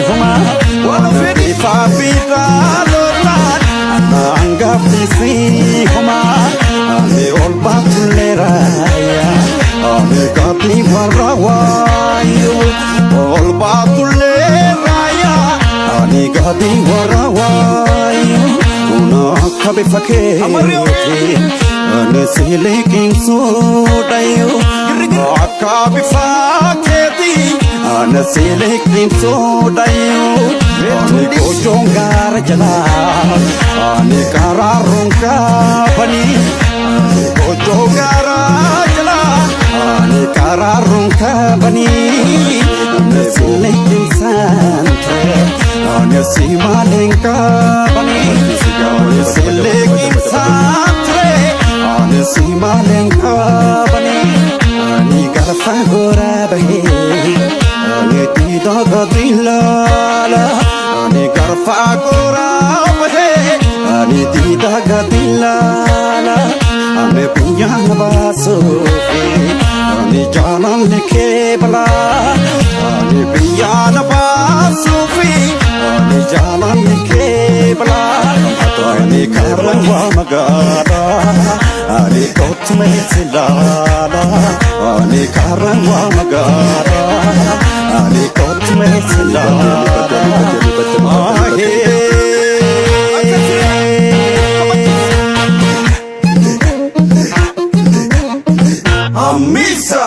homa Wanofi fafita lotan Angafisi homa Ame olba tuleraya Ame gati warawayo Olba tuleraya Ame gati warawayo Una kabe fakete Ane silikin sudayo Akabi faketi Ane silikin sudayo Ane kojongara jala Ane kararong kapani Ane kojongara jala Ane kararong kapani Ane silikin santre Ane simaling kapani Ane silikin santre Ane simaling kapani Ani garfa gora bahe Ani tidaga dilala Ani garfa gora bahe Ani tidaga dilala Ani punya nabasufi Ani jalan lekebala Ani punya nabasufi Ani jalan lekebala Ani karwa magara Ani kotme silala Ani karwa magara Ani kotme silala Amisa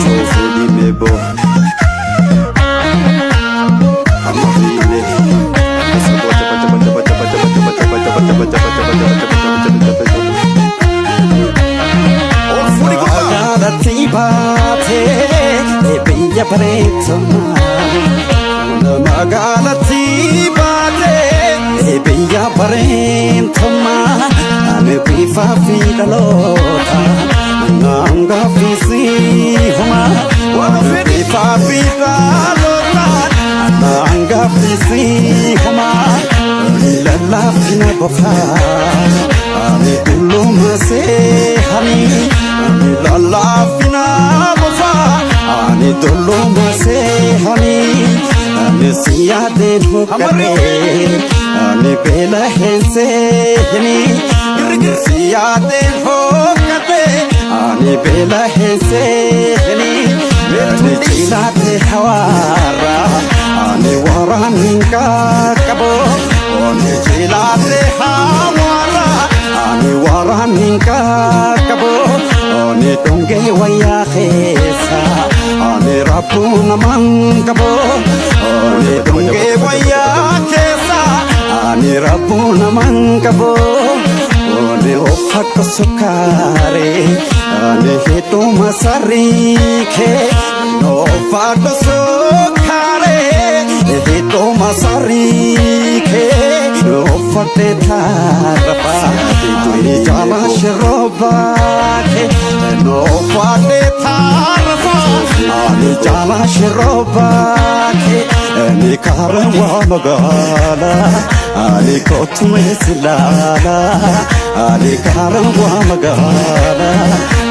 Chofudi mebo Bate ebiya paretoma Nagalati bate ebiya parentoma Ame pifa fidalota Nanga fisi homa Ame pifa fidalota Nanga fisi homa Lala fina bofa Ame dulu mase hani Lala fina bofa Ani dulu mase hani Ani siya den hukate Ani bela hense hani Ani siya den hukate Ani bela hense hani Ani chilate hawara Ani waraninka kabo Ani chilate hawara Ani waraninka kabo Ani tungge waya khesa Ani rabu naman kabo Ani tungge waya khesa Ani rabu naman kabo Ani ofat sukare Ani hitu masari ke Ofat sukare Hitu masari ke Ofat tharapa Ani jala shiroba ke No fade tharfa Ani jala shiroba ke Ani karwa magala Ani kotme silala Ani karwa magala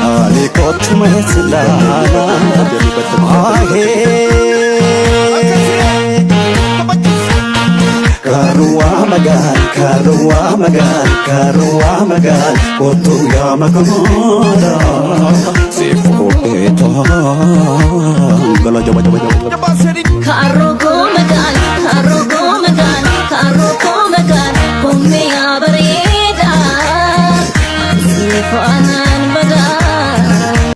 Ani kotme silala Karwa magal Kotu ya magamada Sifote tangala jaba Karogo magal Kumme abareda Sifana